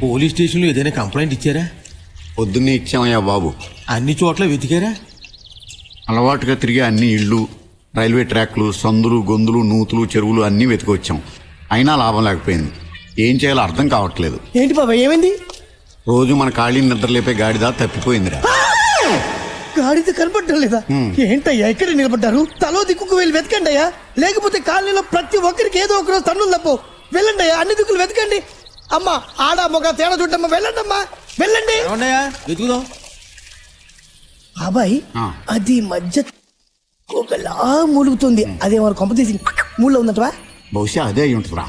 Police స్టేషన్లో ఏదైనా complaint ఇచ్చారా? పొద్దున్నే ఇచ్చామయ్యా బాబు. అన్ని చోట్ల వెతికారా? అలవాటుగా తిరిగే అన్ని ఇళ్ళు, రైల్వే ట్రాక్లు, సందులు, గొంతులు, నూతులు, చెరువులు అన్నీ వెతికొచ్చాం. అయినా లాభం లేకపోయింది. ఏం చేయాలో అర్థం కావట్లేదు. ఏంటి బాబా ఏమైంది? రోజు మన ఖాళీని నిద్రలేపే గాడిద తప్పిపోయిందిరా. గాడిద కనపడటం లేదా? ఏంటయ్యా ఇక్కడ నిలబడ్డారు? తలో దిక్కుకు వెళ్ళి వెతకండి అయ్యా, లేకపోతే కాలనీలో ప్రతి ఒక్కరికి ఏదో ఒక రోజు తన్నులు తప్పు. వెళ్ళండి అయ్యా, అన్ని దిక్కులు వెతకండి. అమ్మా ఆడ మొగ తేడా చూడమ్మా, వెళ్ళండి అమ్మా వెళ్ళండి. వెతుకుదాం. బాబాయ్ అది మధ్య ఒకలా మూలుగుతుంది, అదేమో కొంప తీసి మూడులో ఉందటవా? బహుశా అదే అయి ఉంటుందిరా.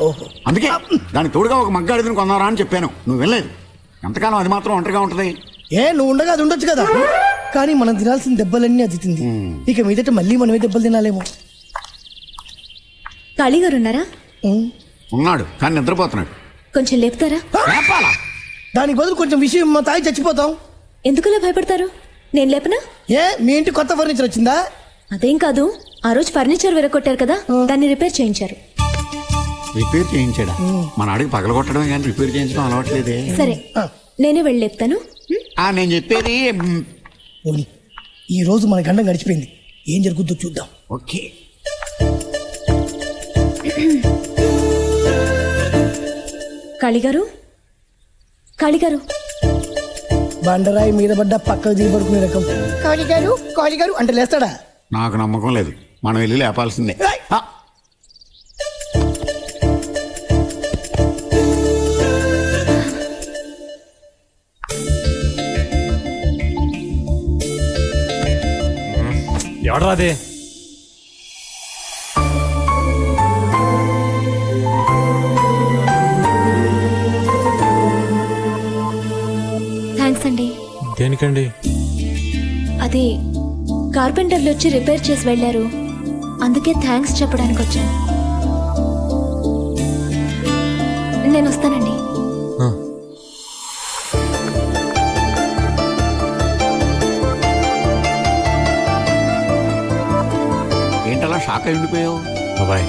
అందుకే దానికి తోడుగా ఒక మగ్గాడిదని కొన్నారా అని చెప్పాను. నువ్వు వెళ్ళలేదు. ఎంతకాలం అది మాత్రం ఒంటరిగా ఉంటది? నువ్వు ఉండగా అది ఉండొచ్చు కదా. కానీ మనం తినాల్సిన దెబ్బలన్నీ అది తింది. ఇక మీదట మళ్ళీ మనమే దెబ్బలు తినాలేమో. కాళీగారు ఉన్నారా? ఉన్నాడు, కానీ నిద్రపోతున్నాడు. కొంచెం లేపుతారా? దానికి బదులు కొంచెం విషయం మా తాగి చచ్చిపోతాం. ఎందుకలా భయపడతారు? నేను లేపనా? మీ ఇంటి కొత్త ఫర్నిచర్ వచ్చిందా? అదేం కాదు, ఆ రోజు ఫర్నిచర్ విరగొట్టారు కదా, దాన్ని రిపేర్ చేయించారు. రిపేర్ చేయించాడా? మన ఆడికి పగలగొట్టడమే కానీ రిపేర్ చేయించడం అలవాట్లేదే. సరే నేనే వెళ్ళి లేపుతాను. నేను చెప్పేది ఈ రోజు మన గండం గడిచిపోయింది, ఏం జరుగుతుందో చూద్దాం. ఓకే. కాళీగారు, కాళీగారు. బండరాయి మీద పడ్డ పక్కకు దిగబడుకునే రకం. కాళీగారు కాళీగారు అంటే లేస్తాడా? నాకు నమ్మకం లేదు, మనం వెళ్ళి లేపాల్సిందే. ఎవడరాదే? థ్యాంక్స్ అండి. దేనికండి? అది కార్పెంటర్లు వచ్చి రిపేర్ చేసి వెళ్ళారు, అందుకే థ్యాంక్స్ చెప్పడానికి వచ్చాను. నేను వస్తానండి. ఏంటలా షాక్ అయి ఉండిపోయావు? బాబాయ్,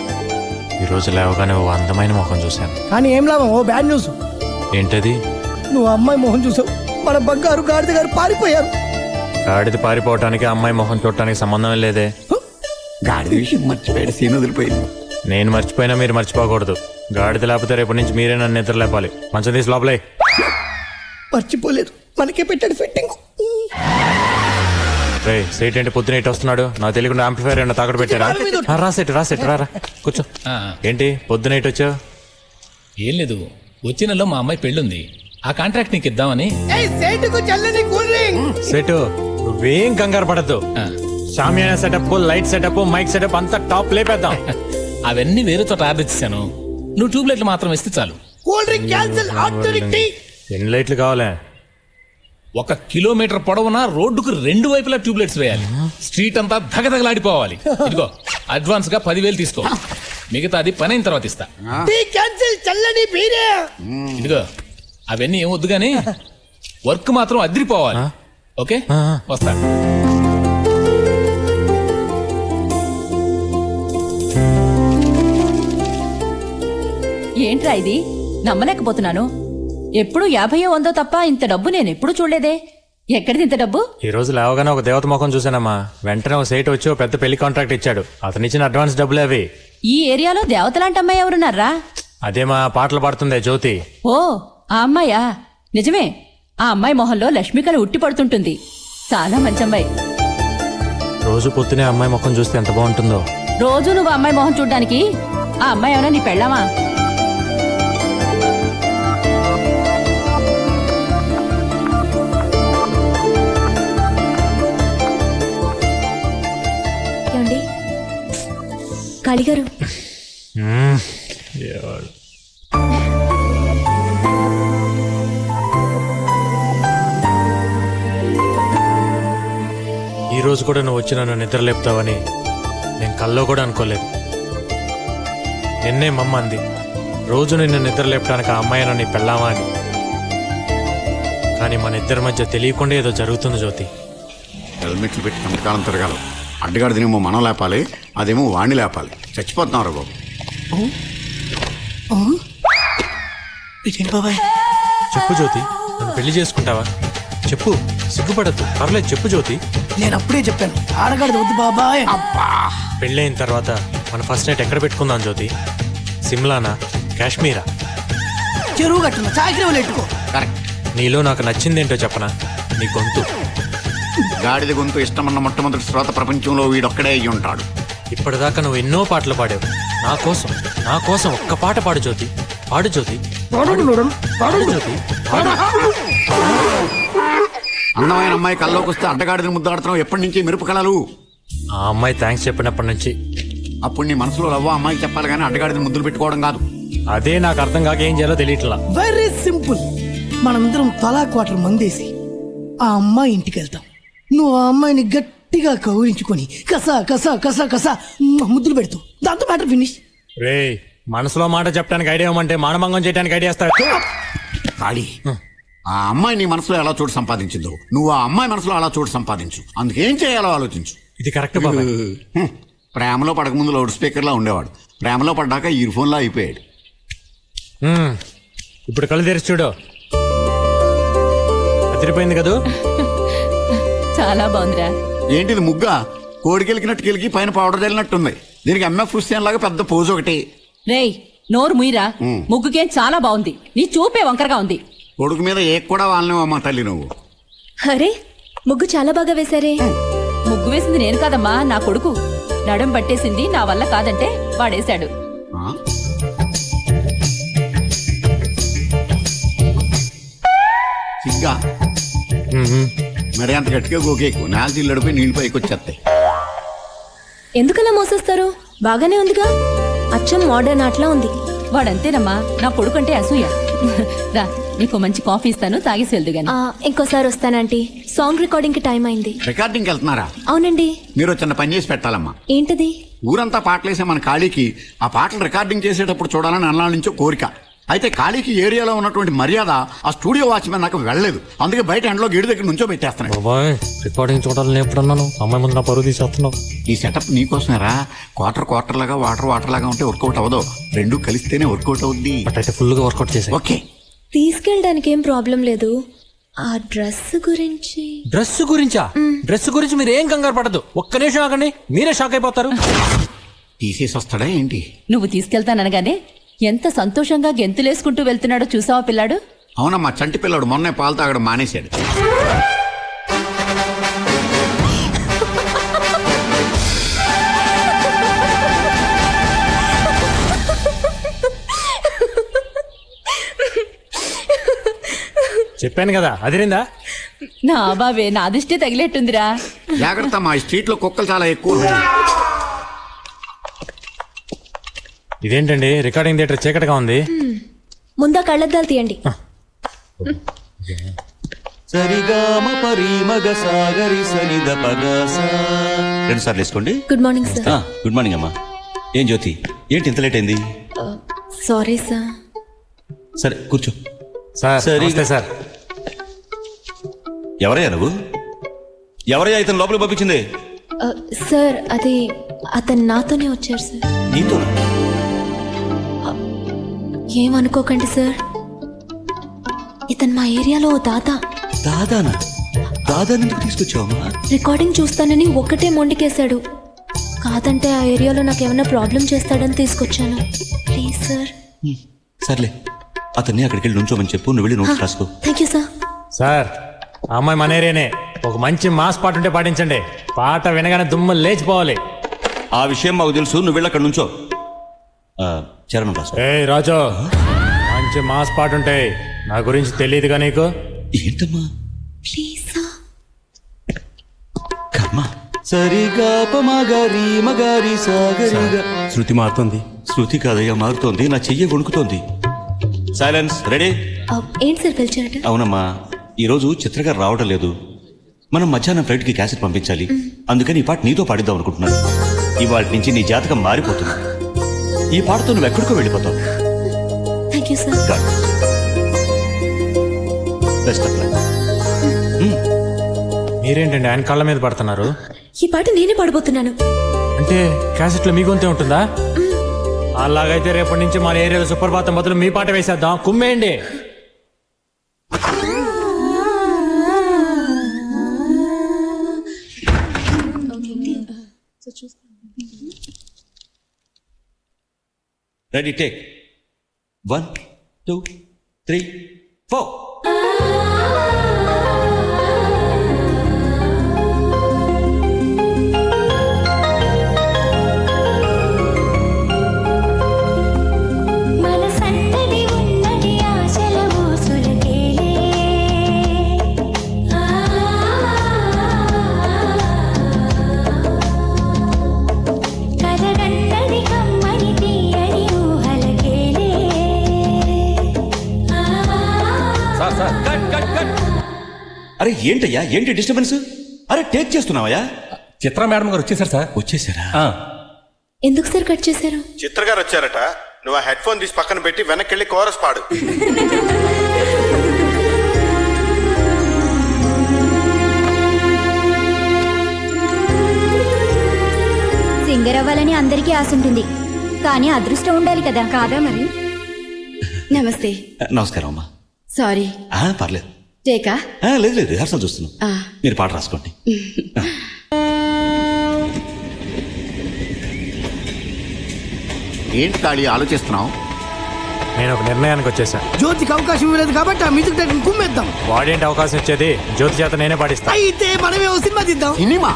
ఈరోజు లేవగానే ఓ అందమైన మొహం చూశాను. కానీ ఏం లాభం? ఓ బ్యాడ్ న్యూస్. ఏంటది? నువ్వు అమ్మాయి మొహం చూసావు, మన బంగారు గాడిద గారు పారిపోయారు. గాడిద పారిపోవటానికి అమ్మాయి మొహం చూడటానికి సంబంధం లేదే. గాడిద విషయం మర్చిపోయాడు, సీన్ వదిలిపోయింది. నేను మర్చిపోయినా మీరు మర్చిపోకూడదు. గాడిద లేకపోతే రేపటి నుంచి మీరే నన్ను నిద్ర లేపాలి. మంచం తీసి లోపలే. మర్చిపోలేదు, మనకే పెట్టాడు ఫిట్టింగ్. రే సీట్ ఏంటి పొద్దున ఇటు వస్తున్నాడు? నాకు తెలియకుండా ఆంప్లిఫైర్ ఏమన్నా తాకట్టు పెట్టారా? రాసేట్ రా కూర్చో. ఏంటి పొద్దున ఇటు వచ్చావు? ఏం లేదు, వచ్చే నెలలో మా అమ్మాయి పెళ్ళుంది, ఆ కాంట్రాక్ట్ నీకు ఇద్దామని. సెటు నువ్వేం కంగారు పడద్దు. Shamiana setup, light setup, mike setup అంతా టాప్ లేపేద్దాం. అవన్నీ వేరే చోట ఆర్డర్ ఇచ్చాను, నువ్వు ట్యూబ్ లైట్లు మాత్రం ఇస్తే చాలు. ఎన్ని లైట్లు కావాలా? 1 కిలోమీటర్ పొడవునా రోడ్డుకు 2 వైపులా ట్యూబ్ లైట్స్ వేయాలి. స్ట్రీట్ అంతా ధగధగలాడిపోవాలి. ఇదిగో అడ్వాన్స్ గా 10,000 తీసుకో, మిగతా అది పని అయిన తర్వాత ఇస్తా. ఇదిగో అవన్నీ ఏం వద్దు గానీ వర్క్ మాత్రం అదిరిపోవాలి. ఓకే, వస్తా. ఏంట్రా ఇది? నమ్మలేకపోతున్నాను. ఎప్పుడు 50 100 తప్ప ఇంత డబ్బు నేను ఎప్పుడు చూడలేదే. ఎక్కడిది ఇంత డబ్బు? ఈ రోజు లేవగానే ఒక దేవత ముఖం చూసానమ్మా. వెంటనే ఒక సేట్ వచ్చి ఒక పెద్ద పెళ్లి కాంట్రాక్ట్ ఇచ్చాడు. అతను ఇచ్చిన అడ్వాన్స్ డబ్బులే అవి. ఈ ఏరియాలో దేవతలాంటి అమ్మాయి ఎవరున్నారా? అదేమా పాటలు పాడుతుందే జ్యోతి. ఓ ఆ అమ్మాయా? నిజమే, ఆ అమ్మాయి మొహంలో లక్ష్మికళ ఉట్టి పడుతుంటుంది. చాలా మంచి అమ్మాయి. రోజు పొద్దునే అమ్మాయి ముఖం చూస్తే ఎంత బాగుంటుందో. రోజు నువ్వు అమ్మాయి మొహం చూడ్డానికి ఆ అమ్మాయి ఏమైనా నీ పెళ్ళామా? ఏమండి కాళీగారు? ఈ రోజు కూడా నువ్వు వచ్చి నన్ను నిద్ర లేపుతావని నేను కల్లో కూడా అనుకోలేదు. నిన్నే మమ్మ అంది, రోజు నిన్ను నిద్ర లేపడానికి ఆ అమ్మాయి నన్ను పెళ్ళామా అని. కానీ మన ఇద్దరి మధ్య తెలియకుండా ఏదో జరుగుతుంది జ్యోతి. హెల్మెట్లు పెట్టి ఎంతకాలం తిరగాలి? అడ్డగాడిదేమో మనం లేపాలి, అదేమో వాణ్ణి లేపాలి. చచ్చిపోతున్నావు రా బాబు. బాబాయ్ చెప్పు జ్యోతి, నన్ను పెళ్లి చేసుకుంటావా? చెప్పు, సిగ్గుపడద్దు, పర్లేదు చెప్పు జ్యోతి. నేను అప్పుడే చెప్పాను ఆడగాడిది వద్దు బాబాయ్. పెళ్ళైన తర్వాత మన ఫస్ట్ నైట్ ఎక్కడ పెట్టుకుందాం జ్యోతి? సిమ్లానా, కాశ్మీరా? చెరువు కట్టున చాకరీ ఎట్టుకో. కరెక్ట్. నీలో నాకు నచ్చిందేంటో చెప్పనా? నీ గొంతు. గాడిద గొంతు ఇష్టమన్న మొట్టమొదటి శ్రోత ప్రపంచంలో వీడొక్కడే అయ్యి ఉంటాడు. ఇప్పటిదాకా నువ్వు ఎన్నో పాటలు పాడావు. నా కోసం ఒక్క పాట పాడు జ్యోతి. పాడు జ్యోతి, పాడు జ్యోతి. అందమైన అమ్మాయి కల్లోకి వస్తే అడ్డగాడిని ముద్దాడుతున్నావు. ఎప్పటి నుంచి మెరుపు కళలు? ఆ అమ్మాయి థ్యాంక్స్ చెప్పినప్పటి నుంచి. అప్పుడు నీ మనసులో లవ్వ అమ్మాయికి చెప్పాలి కానీ అడ్డగాడిని ముద్దులు పెట్టుకోవడం కాదు. అదే నాకు అర్థం కాక ఏం చేయాలో తెలియట్లా. Very simple. మనందరం తలా క్వార్టర్ మందేసి ఆ అమ్మాయి ఇంటికి వెళ్తాం. నువ్వు ఆ అమ్మాయిని గట్టిగా కౌరించుకొని కసా కసా కసా కసా ముద్దులు పెడతావు. దాంతో మ్యాటర్ ఫినిష్. రే, మనసులో మాట చెప్పడానికి ఐడియా ఇవ్వమంటే మానభంగం చేయడానికి ఐడియా ఇస్తాడు. కాళీ, ఆ అమ్మాయి నీ మనసులో ఎలా చోటు సంపాదించిందో నువ్వు ఆ అమ్మాయి మనసులో అలా చోటు సంపాదించు. అందుకేం చేయాలో ఆలోచించు. ఇది కరెక్ట్ బాబాయ్. ప్రేమలో పడకముందు లౌడ్ స్పీకర్లా ఉండేవాడు. ప్రేమలో పడ్డాక ఇయర్ ఫోన్లా అయిపోయాడు. ఇప్పుడు కళ్ళు తెరిచి చూడు. అదిరిపోయింది కదూ? చాలా బాగుందిరా. ఏంటిది ముగ్గా? కోడికెలికినట్టు కెలికి పైన పౌడర్ చల్లినట్టుంది. దీనికి ఎంఎఫ్ హుస్సేన్ లాగా పెద్ద పోజు ఒకటి. రేయ్, నోరు ముయిరా. ముగ్గుకేం చాలా బాగుంది. నీ చూపే వంకరగా ఉంది. కొడుకు మీద ఏ కూడా వాళ్ళనేవమ్మా తల్లి నువ్వు. అరే, ముగ్గు చాలా బాగా వేశారే. ముగ్గు వేసింది నేను కాదమ్మా, నా కొడుకు. నడుం పట్టేసింది నా వల్ల కాదంటే వాడేశాడు. ఆ? సిగ్గా మరి అంత గట్టిగా గోకేకు. నేల చిల్లడిపోయి నీళ్ళు పైకి వచ్చేస్తాయి. ఎందుకలా మోసేస్తారు? బాగానే ఉందిగా. అచ్చం మోడర్న్ ఆర్ట్లా ఉంది. వాడంతేనమ్మా, నా కొడుకంటే అసూయ. రా, నీకు మంచి కాఫీ ఇస్తాను, తాగేసి వెళ్దు గాని. ఇంకోసారి వస్తానంటీ. సాంగ్ రికార్డింగ్ కి టైం అయింది. రికార్డింగ్కి వెళ్తున్నారా? అవునండి. మీరు చిన్న పని చేసి పెట్టాలమ్మా. ఏంటది? ఊరంతా పాటలేసే మన ఖాళీకి ఆ పాటలు రికార్డింగ్ చేసేటప్పుడు చూడాలని అన్నాళ్ళ నుంచో కోరిక. అయితే ఖాళీకి ఏరియాలో ఉన్నటువంటి మర్యాద ఆ స్టూడియో వాచ్మెన్ నాకు వెళ్ళలేదు. అందుకే బయట ఎండలో గేడు దగ్గర నుంచో పెట్టేస్తున్నాడు. బాబాయ్, రికార్డింగ్ చూడాలని ఎప్పుడన్నాను? అమ్మాయి ముందు నా పరువు తీసేస్తున్నావు. ఈ సెటప్ నీకోసమేరా. క్వార్టర్ లాగా వాటర్ లాగా ఉంటే వర్కౌట్ అవ్వదు. రెండు కలిస్తేనే వర్కౌట్ అవుద్ది. అయితే ఫుల్ గా వర్కౌట్ చేసా. ఓకే, తీసుకెళ్ళడానికి ఏం ప్రాబ్లం లేదు. ఆ డ్రెస్ గురించి. డ్రెస్ గురించా? డ్రెస్ గురించి మీరు ఏం కంగారు పడదు. ఒక్క నిమిషం ఆగండి, మీరే షాక్ అయిపోతారు. తీసేసి వస్తాడా ఏంటి? నువ్వు తీసుకెళ్తాననగానే ఎంత సంతోషంగా గెంతులేసుకుంటూ వెళ్తున్నాడో చూసావా పిల్లాడు? అవునమ్మా, చంటి పిల్లాడు మొన్నే పాలు తాగడం మానేశాడు. చెప్పాను కదా, అదిరిందా? నా బావే, నా దిష్టి తగిలేట్టుందిరా. జాగ్రత్త, మా స్ట్రీట్ లో కుక్కలు చాలా ఎక్కువ ఉన్నాయి. ఇదేంటండి రికార్డింగ్ థియేటర్ చీకటిగా ఉంది? ముందా కళ్ళద్దాలు తీయండి. సరిగామ పరిమగ సాగరి సనిద పగస. 2 సార్లు వేసుకోండి. Good morning sir. Good morning అమ్మా. ఏం జ్యోతి, ఏంటి ఇంత లేట్ అయింది? Sorry sir. సరే కూర్చో. సార్ సరే. నమస్తే సార్. ఎవరయ్యా నువ్వు? ఎవరయ్యా ఇతను లోపలికి పంపించింది? సార్, అది అతను నాతోనే వచ్చారు సార్. నీతో? ఏమనుకోకండి సార్, ఇతను మా ఏరియాలో ఓ దాదా. దాదానా? దాదాని ఎందుకు తీసుకొచ్చావమ్మా? రికార్డింగ్ చూస్తానని ఒక్కటే మొండికేశాడు. కాదంటే ఆ ఏరియాలో నాకు ఏమైనా ప్రాబ్లం చేస్తాడని తీసుకొచ్చాను. Please sir. సర్లే, అతన్ని అక్కడికి వెళ్ళి నుంచోమని చెప్పు. నువ్వు వెళ్ళి నోట్స్ రాసుకో. Thank you sir. సార్, ఆ అమ్మాయి మన ఏరియానే. ఒక మంచి మాస్ పాట ఉంటే పాటించండి. పాట వినగానే దుమ్ము లేచిపోవాలి. ఆ విషయం మాకు తెలుసు. నువ్వు వెళ్ళి అక్కడ నుంచో. చరణం రాసుకో. ఏ రాజు, మంచి మాస్ పాట ఉంటాయి. నా గురించి తెలియదుగా నీకు? ఏంటమ్మా? Please sir. కర్మ. సరిగా మగరి మగరి సాగరిగా. శృతి మారుతుంది. శృతి కాదయ్యా, మారుతోంది. నా చెయ్యి వణుకుతోంది. సైలెన్స్. రెడీ? ఏంటి సార్ పిలిచారట? అవునమ్మా, ఈరోజు చిత్రగారు రావడం లేదు. మనం మధ్యాహ్నం ఫ్లైట్కి క్యాసెట్ పంపించాలి. అందుకని ఈ పాట నీతో పాడిద్దాం అనుకుంటున్నాను. ఇవాటి నుంచి నీ జాతకం మారిపోతుంది. ఈ పాటతో నువ్వు ఎక్కడికో వెళ్ళిపోతావు. Thank you sir. Best of luck. మీరేంటండి ఆయన కాళ్ళ మీద పడుతున్నారు? ఈ పాట నేనే పాడబోతున్నాను. అంటే క్యాసెట్లో మీ గొంతే ఉంటుందా? అలాగైతే రేపటి నుంచి మన ఏరియాలో సుప్రభాతం బదులు మీ పాట వేసేద్దాం. కుమ్మేయండి. Ready take 1 2 3 4. మనసన్నది ఉన్నది ఆశల ఊసులకేలే. కలగన్నది కమ్మని తీయని ఊహలకేలే. సార్ సార్ అరే ఏంటయ్యా, ఏంటి డిస్టర్బెన్స్? అరే టేక్ చేస్తున్నావయ్యా? చిత్ర మేడం గారు వచ్చేసారు సార్. వచ్చేసారా? ఎందుకు సార్ కట్ చేశారు? చిత్ర గారు వచ్చారట. నువ్వు ఆ హెడ్ ఫోన్ తీసి పక్కన పెట్టి వెనక్కి వెళ్ళి కోరస్ పాడు. సింగర్ అవ్వాలని అందరికీ ఆశ ఉంటుంది, కానీ అదృష్టం ఉండాలి కదా. కాదా మరి? నమస్తే. నమస్కారం అమ్మా. సారీ. పర్లేదు. టేకా? లేదు లేదు, రిహార్సల్ చూస్తున్నాం. మీరు పాట రాసుకోండి. ఏంటి కాళీ ఆలోచిస్తున్నావు? నేను ఒక నిర్ణయానికి వచ్చేసా. జ్యోతికి అవకాశం ఇవ్వలేదు కాబట్టి ఆ మ్యూజిక్ డైరెక్టర్ కుమ్మేద్దాం. వాడేంటి అవకాశం ఇచ్చేది? జ్యోతి చేత నేనే పాటిస్తా. అయితే మనమే ఓ సినిమా తీద్దాం. సినిమా?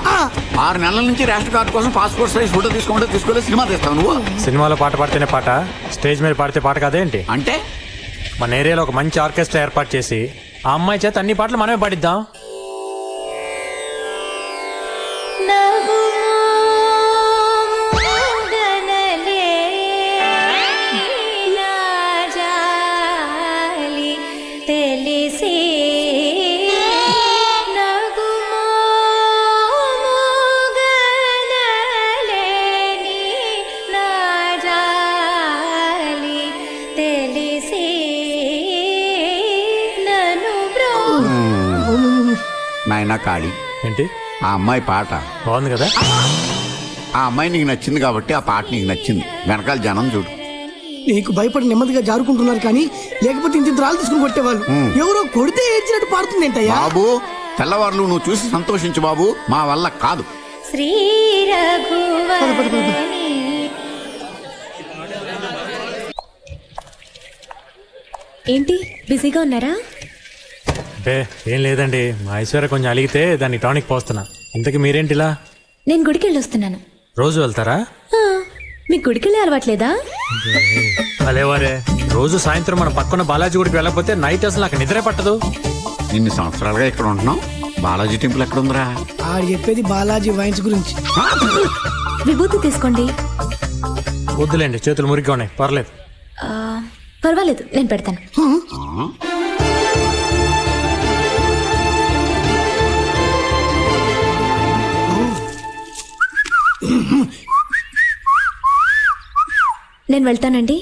6 నెలల నుంచి రేషన్ కార్డు కోసం పాస్పోర్ట్ సైజ్ ఫోటో తీసుకోలేదు సినిమా తీస్తావు నువ్వు? సినిమాలో పాట పాడితేనే పాట, స్టేజ్ మీద పాడితే పాట కాదేంటి? అంటే మన ఏరియాలో ఒక మంచి ఆర్కెస్ట్రా ఏర్పాటు చేసి ఆ అమ్మాయి చేత అన్ని పాటలు మనమే పాడిద్దాం. తెలిసి నాయనా కాళీ, ఏంటి? ఆ అమ్మాయి పాట బాగుంది కదా? ఆ అమ్మాయి నీకు నచ్చింది కాబట్టి ఆ పాట నీకు నచ్చింది. వెనకాల జనం చూడు. నీకు భయపడి నెమ్మదిగా జారుకుంటున్నారు కానీ లేకపోతే ఇంత రాళ్ళు తీసుకుని కొట్టేవాళ్ళు. ఎవరో కొడితే ఏడ్చినట్టు పాడుతుంది ఏంటయ్యా? బాబు, తెల్లవారులు నువ్వు చూసి సంతోషించు బాబు, మా వల్ల కాదు. శ్రీ రఘువరని. ఏంటి బిజీగా ఉన్నారా? బే ఏం లేదండి, మా ఐశ్వర్య కొంచెం అలిగితే దాన్ని టానిక్ పోస్తున్నా. ఇంతకీ మీరేంటిలా? నేను గుడికి వెళ్ళి వస్తున్నాను. రోజు వెళ్తారా? మీకు గుడికి వెళ్ళి అలవాట్లేదా? అలేవారే, రోజు సాయంత్రం మన పక్కన బాలాజీ గుడికి వెళ్ళకపోతే నైట్ అసలు నాకు నిద్రే పట్టదు. ఇన్ని సంవత్సరాలుగా ఇక్కడ ఉంటున్నావు, బాలాజీ టెంపుల్ ఎక్కడుందిరా? ఆడు చెప్పేది బాలాజీ వైన్స్ గురించి. విభూతి తీసుకోండి. వద్దులేండి, చేతులు మురిగ్గా ఉన్నాయి, పర్లేదు. పర్వాలేదు, నేను పెడతాను. నేను వెళ్తానండి.